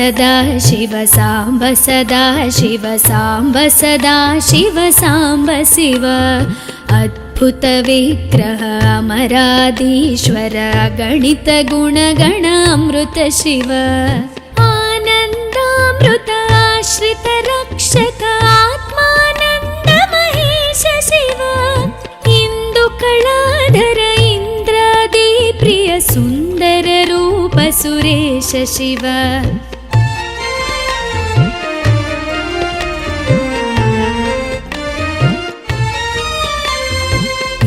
सदा शिव साम्ब सदा शिव साम्ब सदा शिव साम्ब शिव अद्भुत विग्रह अमराधीश्वर गणित गुणगण अमृत शिव आनन्दामृत आश्रित रक्षक आत्मानन्द महेश शिव इंदुकलाधर इंद्रादि प्रिय सुंदर रूप सुरेश शिव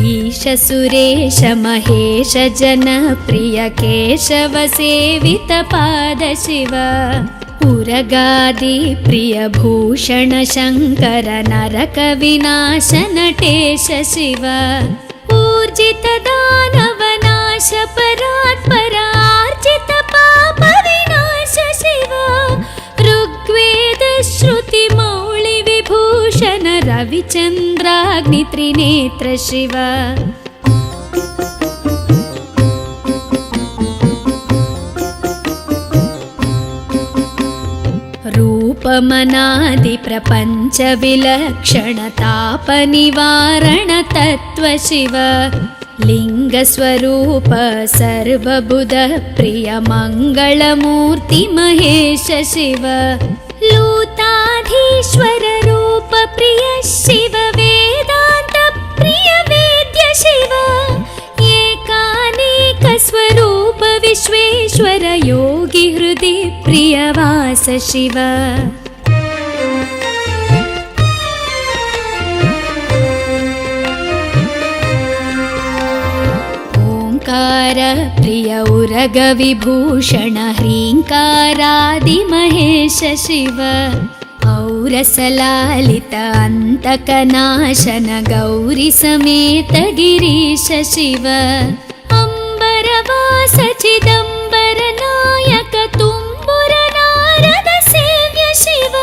ईश सुरेश महेश जन प्रिय केशव सेवित पाद शिव उरगादि प्रिय भूषण शंकर नरक विनाश नटेश शिव ऊर्जित दानव नाश परात्परार्जित पाप विनाश शिव ऋग्वेद श्रुति मौळि विभूषण रविचंद्राग्नि त्रिनेत्र शिव रूपमनादि प्रपंच विलक्षण ताप निवारण तत्व शिव लिंग स्वरूप सर्वबुध प्रिय मंगलमूर्ति महेश शिव लूताधीश्वर रूप प्रिय शिव वेदांत प्रिय वेद्य शिव एकानेक स्वरूप विश्वेश्वर योगी हृदय प्रिय वास शिव ओंकार प्रिय उरग विभूषण ह्रींकारादि महेश शिव औरसलालित अंतकनाशन गौरी समेत गिरीश शिव अंबरवास चिदंबर नायक तुम्बुर नारद सेव्य शिव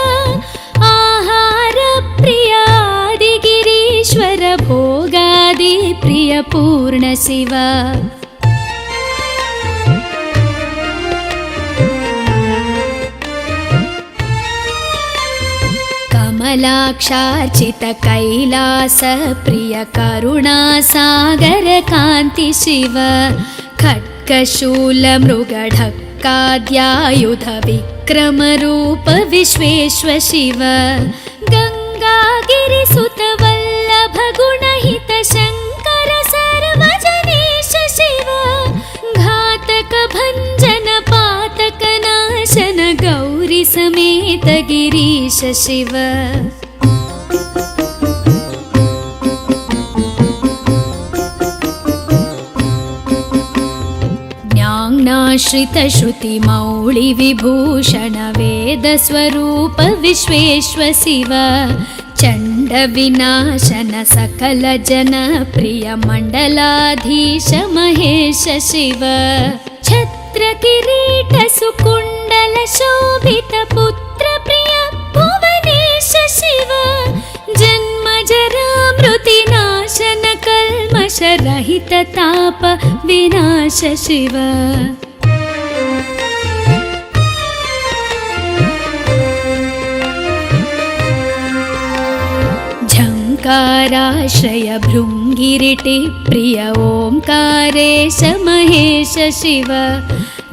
आहार प्रिय आदि गिरीश्वर भोगादि प्रिय पूर्ण शिव कमलाक्षार्चित कैलास प्रिय करुणा सागर कांति शिव खड्गशूल मृगढक्काद्यायुध विक्रम रूप विश्वेश्वर शिव गंगागिरिसुत वल्लभ गुणहित शंकर सर्वजनेश शिव घातक भंजन पातक नाशन गौरी समेत गिरीश शिव ज्ञानाश्रित श्रुति मौळि विभूषण वेद स्वरूप विश्वेश्वर शिव चंड विनाशन सकल जन प्रिय मंडलाधीश महेश शिव छत्र किरीट सुकुंडल शोभित पुत्र प्रिय भुवनेश शिव जन्म जरा मृति नाशन कल्मष रहित ताप विनाश शिव झंकाराश्रय भृंगिरिटि प्रिय ओंकारेश महेश शिव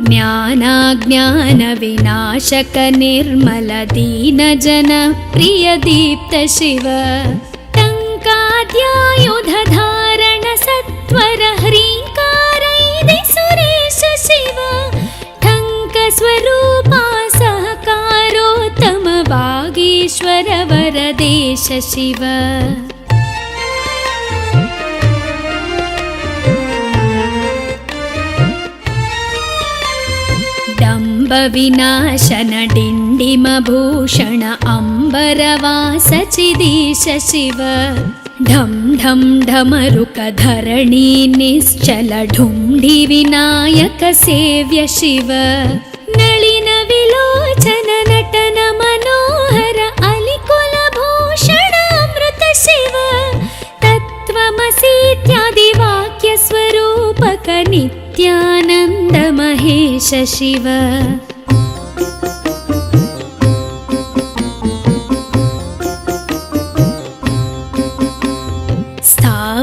ज्ञानाज्ञान विनाशक निर्मल दीन जन प्रिय दीप्त शिव टंकाद्यायुध धारण सत्वर ह्रींकारैदि सुरेश शिव ठंक स्वरूपा सहकारोत्तम वागीश्वर वरदेश शिव विनाशन डिंडिम भूषण अंबरवास चिदीश शिव ढम ढम ढमरुक धरणी निश्चल ढुंढि विनायक सेव्य शिव नलिन विलोचन नटन मनोहर अलिकुल भूषण अमृत शिव तत्त्वमसीत्यादि वाक्य स्वरूपक नित्यानंद महेश शिव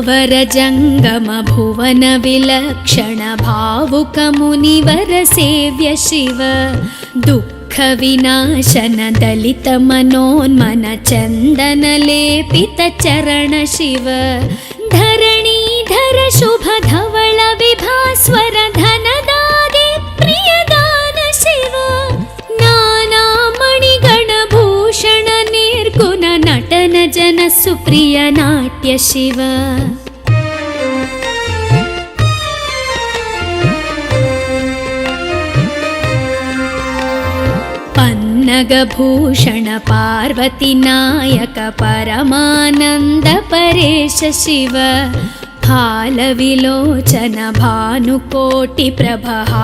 वर जङ्गम भुवन विलक्षण भावुक मुनिवर सेव्य शिव दुःख विनाशन दलित मनोन्मन चन्दन लेपित चरण शिव धरणीधर शुभ धवल विभास्वर धनदादि प्रियदान शिव नाना मणिगण भूषण निर्गुण नटन जन सुप्रिय नाट्य शिव पन्नगभूषण पार्वती नायक परमानन्द परेश शिव हालविलोचन भानुकोटि प्रभहालाहलधर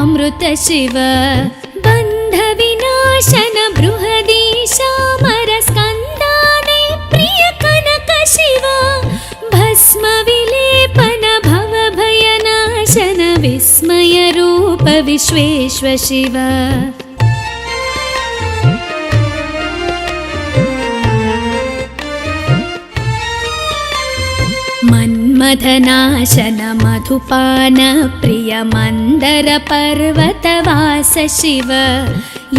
अमृत शिव बन्ध विनाशन बृहदीशामर स्कन्दादि प्रिय कनक शिव भस्म विलेपन भव भयनाशन विस्मय रूप विश्वेश्व शिव मन्मथनाशन मधुपान प्रिय मन्दर पर्वतवास शिव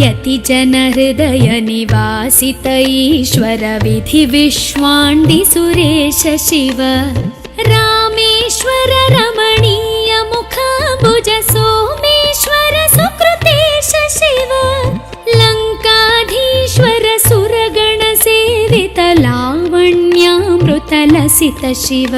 यति जन हृदय निवासित ईश्वर विधि विश्वाण्डि सुरेश शिव रामेश्वर रमणीय मुखाम्बुज सोमेश्वर सुकृतेश शिव लङ्काधीश्वर सुरगण सेवित लावण्यामृत लसित शिव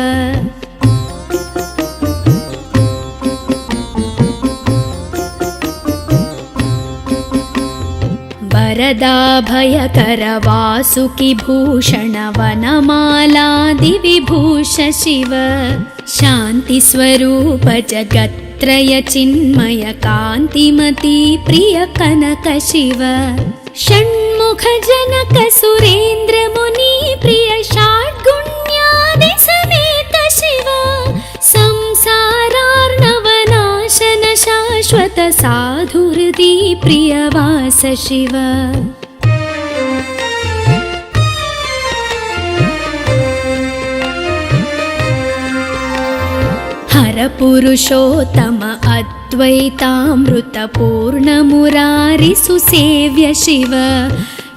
वरदाभयकर वासुकि भूषण वनमालादि विभूष शिव शान्ति स्वरूप जगत्त्रय चिन्मय कान्तिमती प्रिय कनक शिव षण्मुख जनक सुरेन्द्र मुनि प्रिय षड्गुण्यादि समेत शिव संसारार्णवनाशन शाश्वत साधुहृदि प्रियवास शिव हर पुरुषोत्तम अद्वैतामृत पूर्ण मुरारि सुसेव्य शिव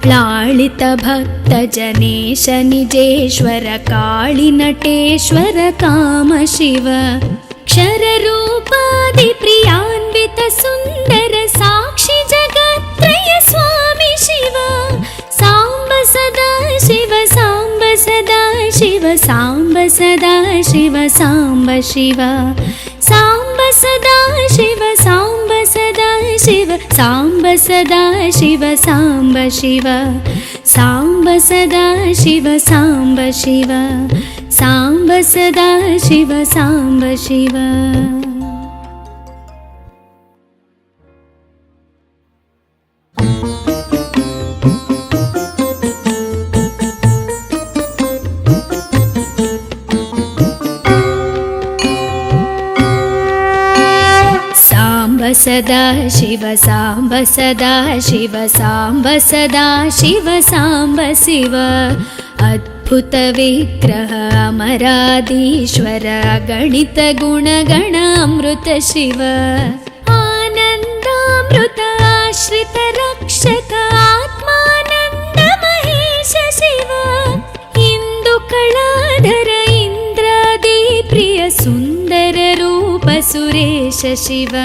लालित भक्त जनेश निजेश्वर काळि नटेश्वर काम शिव क्षर रूपादि प्रियान्वित सुन्दर साक्षि जगत्त्रय स्वामी शिव साम्ब सदा शिव साम्ब सदा शिव साम्ब सदा शिव साम्ब शिव साम्ब सदा शिव साम्ब सदा शिव साम्ब सदा शिव साम्ब शिव साम्ब सदा शिव साम्ब शिव साम्ब सदा शिव साम्ब शिव सदा शिव साम्ब सदा शिव साम्ब सदा शिव साम्ब शिव अद्भुत विग्रह अमराधीश्वर गणित गुणगण अमृत शिव आनन्दामृत आश्रित रक्षक आत्मानन्द महेश शिव इंदु कलाधर इंद्रादि प्रिय सुन्दर रूप सुरेश शिव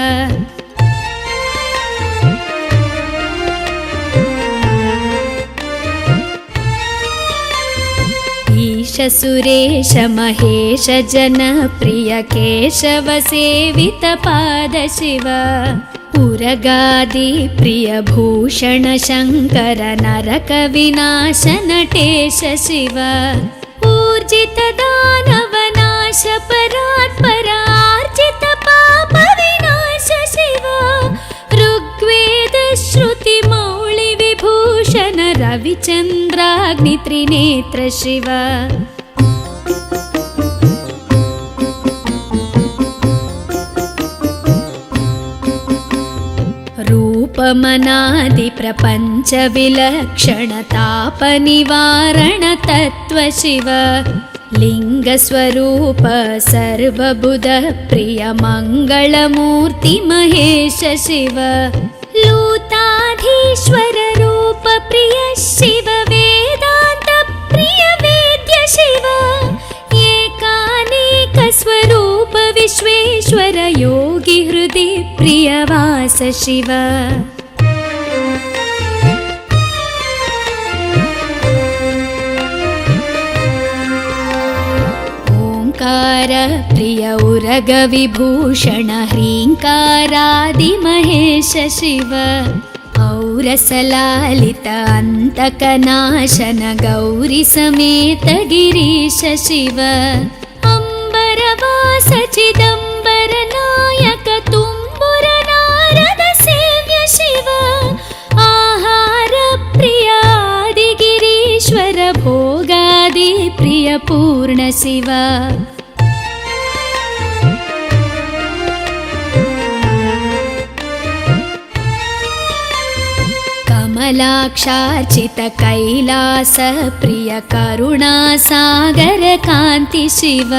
ईश सुरेश महेश जन प्रिय केशव सेवित पाद शिव उरगादि प्रिय भूषण शङ्कर नरक विनाश नटेश शिव ऊर्जित दानव नाश परात्पर आर्जित पाप विनाश शिव ऋग्वेद श्रुति मौळि विभूषण रविचन्द्राग्नि त्रिनेत्र शिव रूपमनादि प्रपञ्च विलक्षण ताप निवारण तत्व शिव लिङ्गस्वरूप सर्वबुध प्रिय मङ्गलमूर्ति महेश शिव लूताधीश्वर रूप प्रिय शिव वेदान्त प्रिय वेद्य शिव एकानेक स्वरूप विश्वेश्वर योगी हृदि प्रियवास शिव प्रिय उरग विभूषण ह्रीङ्कारादि महेश शिव औरसलालित अन्तकनाशन गौरी समेत गिरीश शिव अम्बरवास चिदम्बर नायक तुम्बुर नारद सेव्य शिव आहार प्रिय आदिगिरीश्वर भोगादि प्रिय पूर्ण शिव कमलाक्षार्चित कैलास प्रिय करुणासागर कान्ति शिव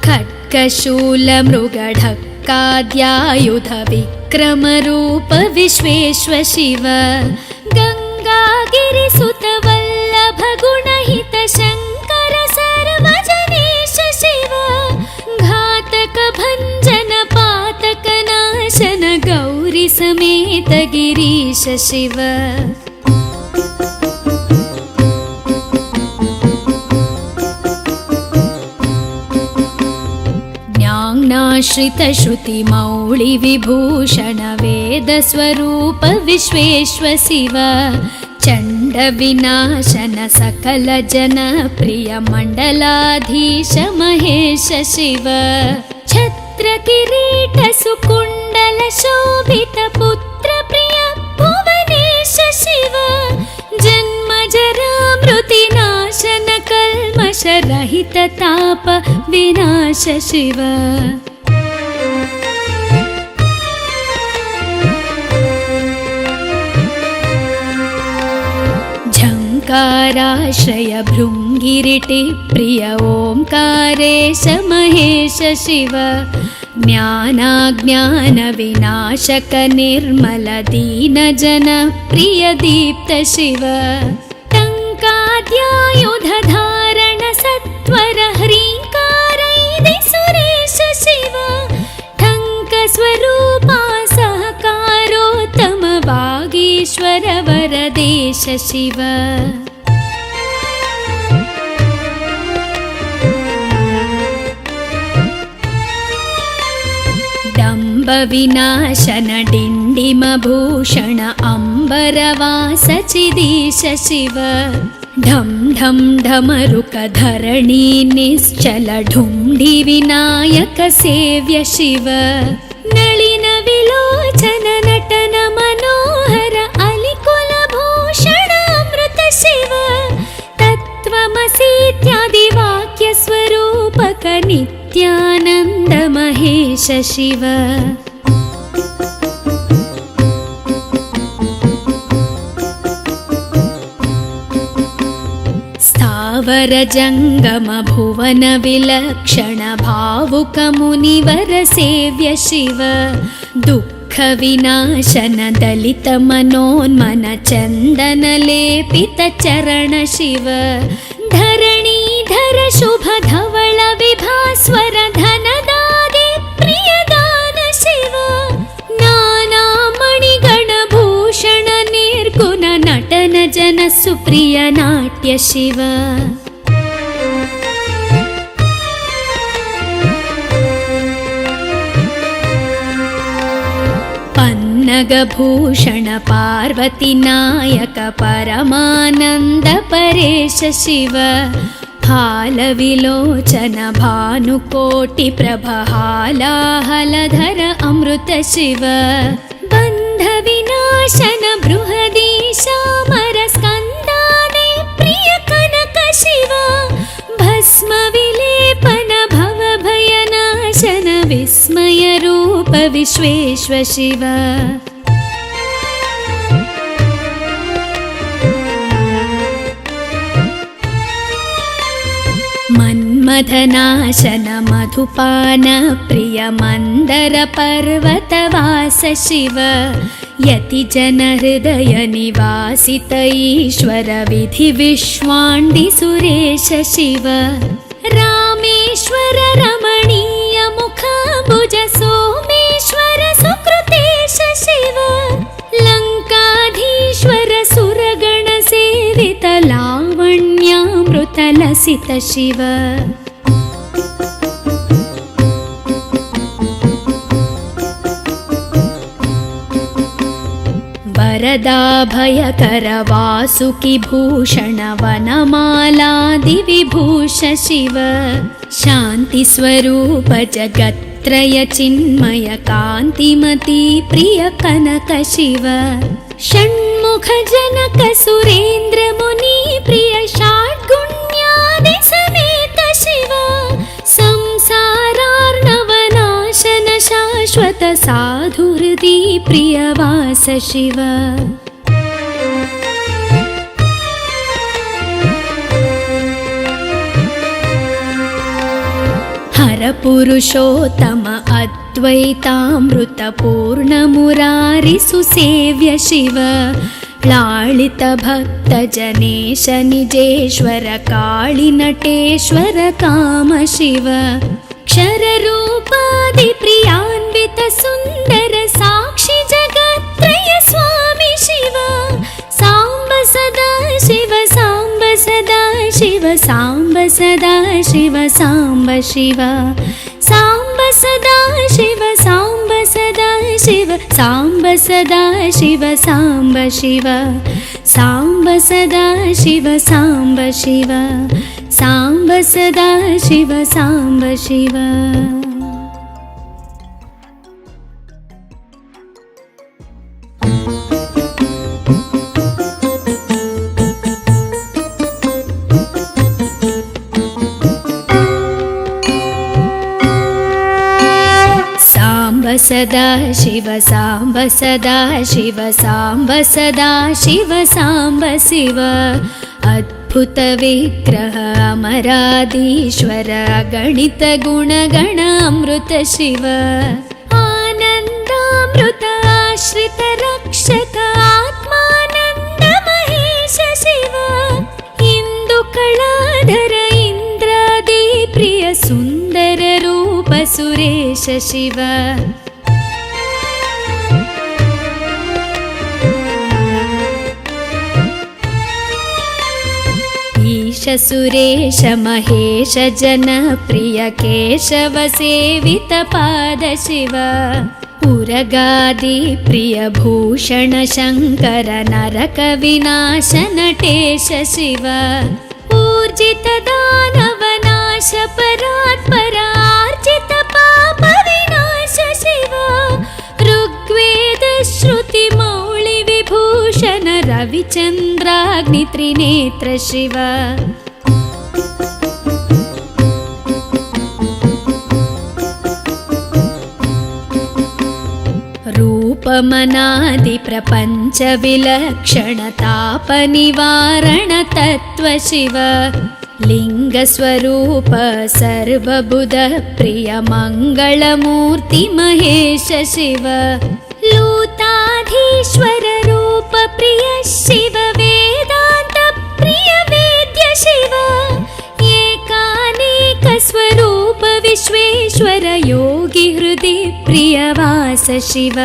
खड्गशूल मृगढक्काद्यायुध विक्रम रूप विश्वेश्वर शिव गङ्गागिरिसुत वल्लभ गुणहित शङ्कर सर्वजनेश शिव घातक भञ्जन पातक नाशन गौरी समेत गिरीश शिव ज्ञानाश्रित श्रुति मौळि विभूषण वेद स्वरूप विश्वेश्वर शिव चण्ड विनाशन सकल जन प्रिय मण्डलाधीश महेश शिव छत्र किरीट सुकुण्डल शोभित पुत्र प्रिय भुवनेश शिव जन्म जरा मृति नाशन कल्मष रहित ताप विनाश शिव झङ्काराश्रय भृङ्गिरिटि प्रिय ओङ्कारेश महेश शिव ज्ञानाज्ञान विनाशक निर्मल दीन जन प्रिय दीप्त शिव टङ्काद्यायुध धारण सत्वर ह्रीङ्कारैदि सुरेश शिव ठङ्क स्वरूपा सहकारोत्तम वागीश्वर वरदेश शिव डम्ब विनाशन डिण्डिम भूषण अम्बरवास चिदीश शिव ढं ढं ढमरुक धरणी निश्चल ढुण्ढि विनायक सेव्य शिव नलिन विलोचन नटन मनोहर अलिकुल भूषण अमृत शिव तत्त्वमसीत्यादि वाक्य स्वरूपक नित्यानन्द महेश शिव स्थावर जङ्गम भुवन विलक्षण भावुक मुनिवर सेव्य शिव दुःख विनाशन दलित मनोन्मन चन्दन लेपित चरण शिव धरणीधर शुभ धवल विभास्वर धनदादि प्रियदान शिव नाना मणिगण भूषण निर्गुण नटन जन सुप्रिय नाट्य शिव पन्नगभूषण पार्वती नायक परमानन्द परेश शिव हालविलोचन भानुकोटि प्रभ हालाहलधर अमृत शिव बन्ध विनाशन बृहदीशामर स्कन्दाने प्रिय कनक शिव भस्म विलेपन भव भयनाशन विस्मय रूप विश्वेश्वर शिव मन्मथनाशन मधुपान प्रिय मन्दर पर्वतवास शिव यतिजन हृदय निवासित ईश्वर विधि विश्वाण्डि सुरेश शिव रामेश्वर रमणीय मुखाम्बुज सोमेश्वर सुकृतेश शिव लङ्काधीश्वर सुरगण सेवित लावण्यामृत लसित शिव वरदाभयकर वासुकि भूषण वनमालादि विभूष शिव शान्ति स्वरूप जगत्त्रय चिन्मय कान्तिमती प्रिय कनक शिव षण्मुख जनक सुरेन्द्र मुनि प्रिय षड्गुण्यादि समेत शिव संसारार्णवनाशन शाश्वत साधुहृदि प्रियवास शिव हर पुरुषोत्तम अद्वैतामृत पूर्ण मुरारि सुसेव्य शिव लालित भक्त जनेश निजेश्वर काळि नटेश्वर काम शिव क्षर रूपादि प्रियान्वित सुन्दर साक्षि जगत्त्रय स्वामी शिव साम्ब सदा शिव साम्ब सदा शिव साम्ब सदा शिव साम्ब शिव साम्ब सदा शिव साम्ब सदा शिव साम्ब सदा शिव साम्ब शिव साम्ब सदा शिव साम्ब शिव साम्ब सदा शिव साम्ब शिव सदा शिव साम्ब सदा शिव साम्ब सदा शिव साम्ब शिव अद्भुत विग्रह अमराधीश्वर गणित गुणगण अमृत शिव आनन्दामृत आश्रित रक्षक आत्मानन्द महेश शिव इंदु कलाधर इंद्रादि प्रिय सुन्दर रूप सुरेश शिव ईश सुरेश महेश जन प्रिय केशव सेवित पाद शिव उरगादि प्रिय भूषण शंकर नरक विनाश नटेश शिव ऊर्जित दानव नाश परात्पर आर्जित पाप विनाश शिव ऋग्वेद श्रुति मौळि विभूषण रविचन्द्राग्नि त्रिनेत्र शिव रूपमनादि प्रपंच विलक्षण ताप निवारण तत्व शिव लिंग स्वरूप सर्वबुध प्रिय मंगलमूर्ति महेश शिव लूताधीश्वर रूप प्रिय शिव वेदांत प्रिय वेद्य शिव एकानेक स्वरूप विश्वेश्वर योगी हृदि प्रियवास शिव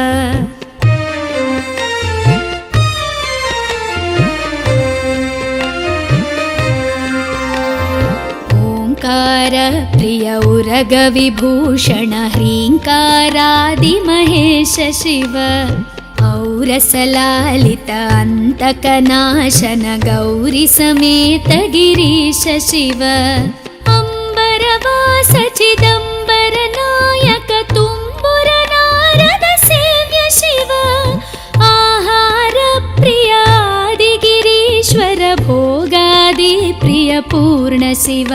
ओंकार प्रिय उरग विभूषण ह्रींकारादि महेश शिव औरसलालित अंतकनाशन गौरी समेत गिरीश शिव अंबरवास चिदंबर नायक तुम्बुर नारद सेव्य शिव आहार प्रिय आदि गिरीश्वर भोगादि प्रिय पूर्ण शिव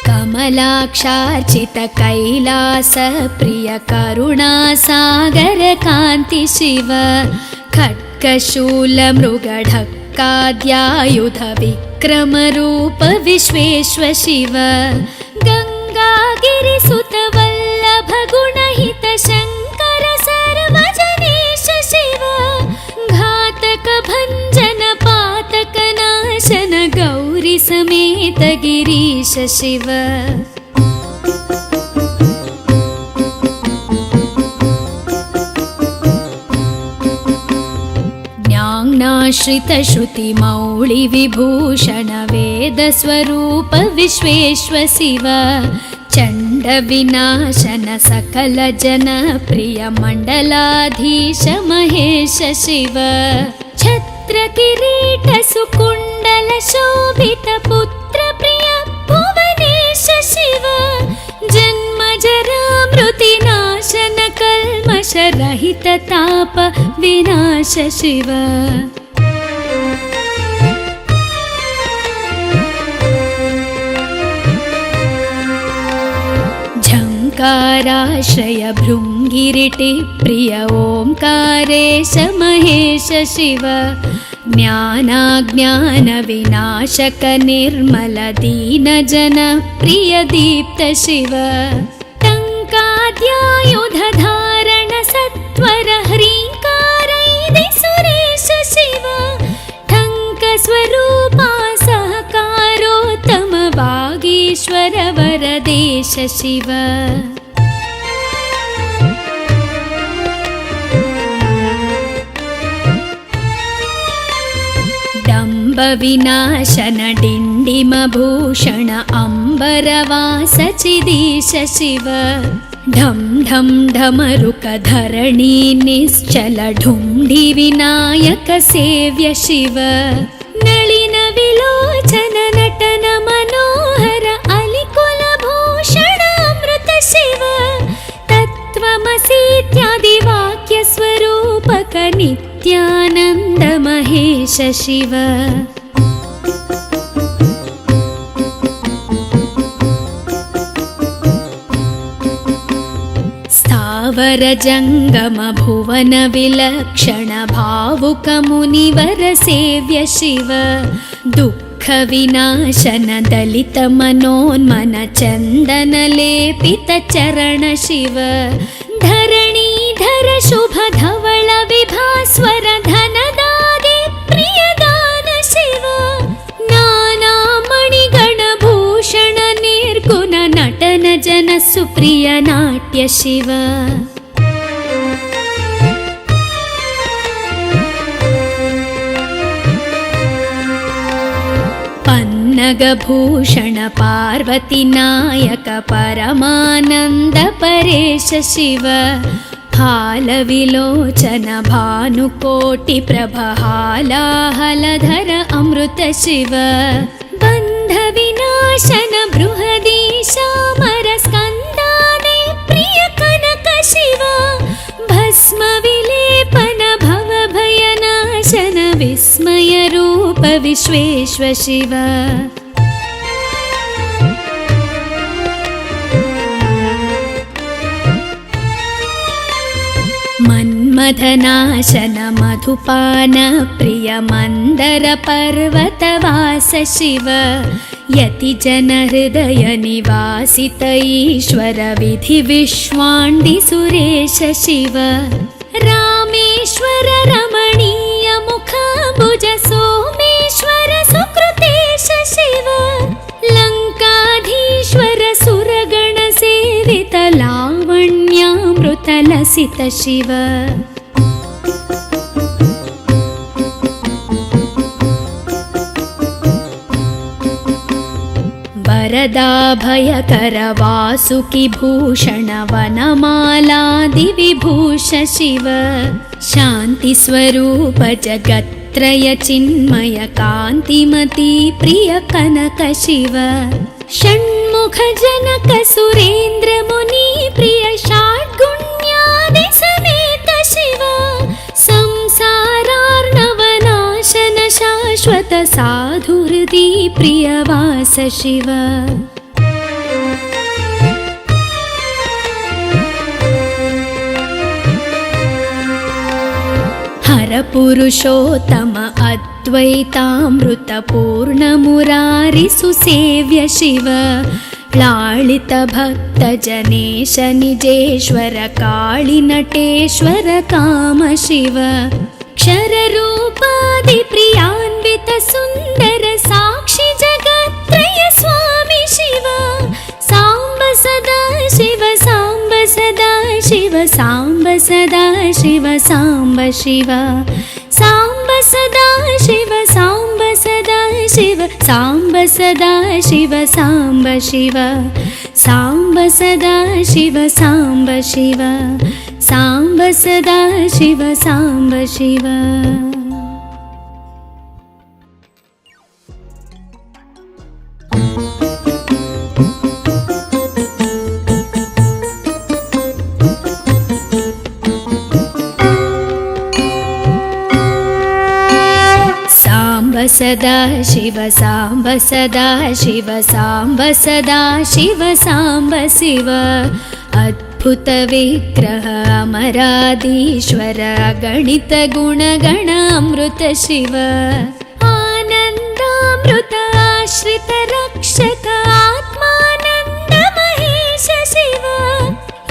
कमलाक्षार्चित कैलास प्रिय करुणा सागर कांति शिव खड्गशूलमृगढक्काद्यायुध विक्रमरूप विश्वेश्व शिव गङ्गागिरिसुत वल्लभ गुणहित शङ्कर सर्वजनेश शिव घातक भञ्जन पातक नाशन गौरी समेत गिरीश शिव ज्ञानाश्रित श्रुति मौळि विभूषण वेद स्वरूप विश्वेश्व शिव चण्ड विनाशन सकल जन प्रिय मण्डलाधीश महेश शिव छत्र किरीट सुकुण्डल शोभित पुत्र प्रिय भुवनेश शिव जन्म जरा मृति नाशन कल्मष रहित ताप विनाश शिव झङ्काराश्रय भृङ्गिरिटि प्रिय ओङ्कारेश महेश शिव ज्ञानाज्ञान विनाशक निर्मल दीन जन प्रिय दीप्त शिव टङ्काद्यायुध धारण सत्वर ह्रीङ्कारैदि सुरेश शिव ठङ्क स्वरूपा सहकारोत्तम वागीश्वर वरदेश शिव डम्ब विनाशन डिण्डिम भूषण अम्बरवास चिदीश शिव ढं ढं ढमरुक धरणी निश्चल ढुण्ढि विनायक सेव्य शिव नलिन विलोचन नटन मनोहर अलिकुल भूषण अमृत शिव तत्त्वमसीत्यादि वाक्य स्वरूपक नित्यानन्द महेश शिव स्थावर जङ्गम भुवन विलक्षण भावुक मुनिवर सेव्य शिव दुःख विनाशन दलित मनोन्मन चन्दन लेपित चरण शिव धरणीधर शुभ धवल विभास्वर धनदादि प्रियदान शिव नाना मणिगण भूषण निर्गुण नटन जन सुप्रिय नाट्य शिव पन्नगभूषण पार्वती नायक परमानन्द परेश शिव हालविलोचन भानुकोटि प्रभ हालाहलधर अमृत शिव बन्ध विनाशन बृहदीशामर स्कन्दाने प्रिय कनक शिव भस्म विलेपन भव भयनाशन विस्मय रूप विश्वेश्व शिव मन्मथनाशन मधुपान प्रिय मन्दर पर्वतवास शिव यति जन हृदय निवासित ईश्वर विधि विश्वाण्डि सुरेश शिव रामेश्वर रमणीय मुखाम्बुज सोमेश्वर सुकृतेश शिव लङ्काधीश्वर सुरगण सेवित लावण्यामृत लसित शिव वरदाभयकर वासुकि भूषण वनमालादि विभूष शिव शान्ति स्वरूप जगत्त्रय चिन्मय कान्तिमती प्रिय कनक शिव षण्मुख जनक सुरेन्द्र मुनि प्रिय षड्गुण्यादि समेत शिव संसारार्णवनाशन शाश्वत साधुहृदि प्रियवास शिव हर परपुरुषोत्तम अद्वैतामृतपूर्णमुरारि सुसेव्य शिव लालित भक्तजनेश निजेश्वर काळिनटेश्वर काम शिव क्षररूपादि प्रियान्वित सुन्दर साक्षि जगत्त्रय स्वामी शिव साम्ब सदा शिव साम्ब सदा शिव साम्ब सदा शिव साम्ब शिव साम्ब सदा शिव साम्ब सदा शिव साम्ब सदा शिव साम्ब शिव साम्ब सदा शिव साम्ब शिव साम्ब सदा शिव साम्ब शिव। साम्ब सदा शिव साम्ब सदा शिव साम्ब सदा शिव साम्ब शिव अद्भुत विग्रह अमराधीश्वर गणित गुणगण अमृत शिव आनन्दामृत आश्रित रक्षक आत्मानन्द महेश शिव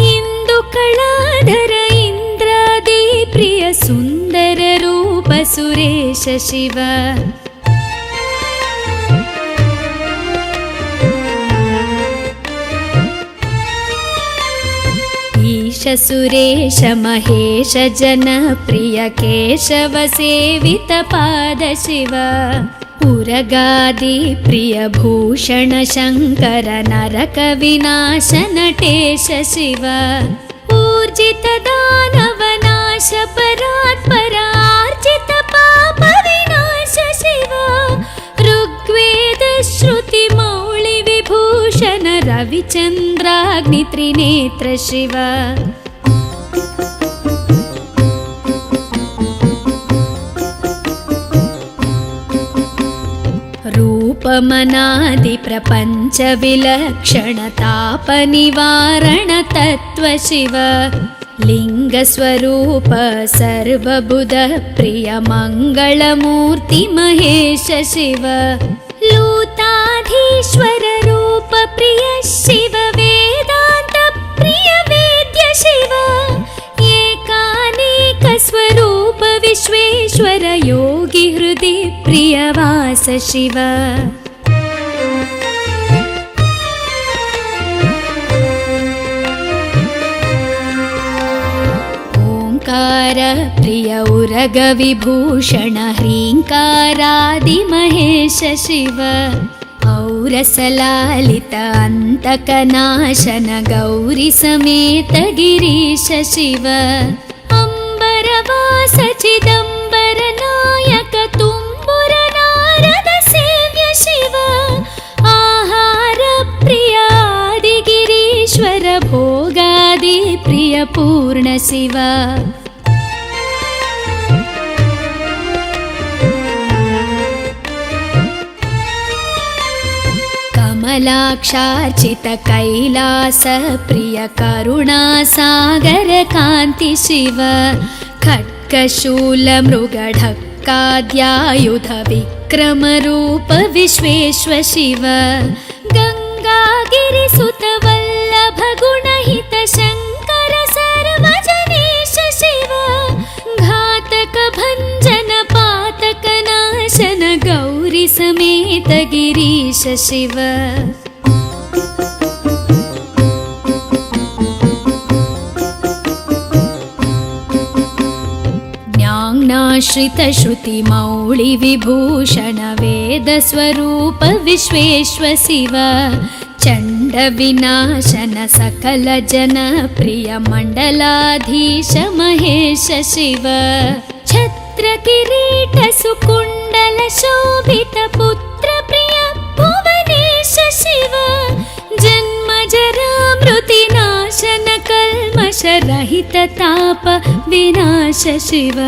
इंदु कलाधर इंद्रादि प्रिय सुंदर रूप सुरेश शिव ईश सुरेश महेश जनप्रिय केशव सेवित पाद शिव उरगादि प्रिय भूषण शंकर नरक विनाश नटेश शिव ऊर्जित दानव नाश परात्पर आर्जित पाप विनाश शिव ऋग्वेद श्रुति मौळि विभूषण रविचन्द्राग्नि त्रिनेत्र शिव रूपमनादि प्रपंच विलक्षण ताप निवारण तत्व शिव लिंग स्वरूप सर्वबुध प्रिय मंगलमूर्ति महेश शिव लूताधीश्वर रूप प्रिय शिव वेदांत प्रिय वेद्य शिव एकानेक स्वरूप विश्वेश्वर योगी हृदि प्रिय वास शिव ओंकार प्रिय उरग विभूषण ह्रींकारादि महेश शिव औरसलालित अंतकनाशन गौरी समेत गिरीश शिव अंबरवास चिदंबर नायक तुम्बुर नारद सेव्य शिव आहार प्रिय आदि गिरीश्वर भोगादि प्रिय पूर्ण शिव कमलाक्षार्चित कैलास प्रिय करुणा सागर कांति शिव खड्गशूल मृगढक्काद्यायुध विक्रम रूप विश्वेश्वर शिव गंगागिरिसुत वल्लभ गुणहित शंकर सर्वजनेश शिव घातक भंजन पातक नाशन गौरी समेत गिरीश शिव ज्ञानाश्रित श्रुति मौळि विभूषण वेद स्वरूप विश्वेश्वर शिव चंड विनाशन सकल जन प्रिय मंडलाधीश महेश शिव छत्र किरीट सुकुंडल शोभित पुत्र प्रिय भुवनेश शिव जन्म जरा मृति नाशन कल्मष रहित ताप विनाश शिव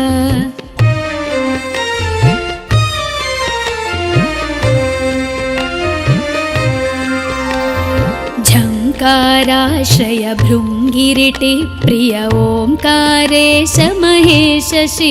झंकाराश्रय भृंगिरिटि प्रिय ओंकारेश महेश शिव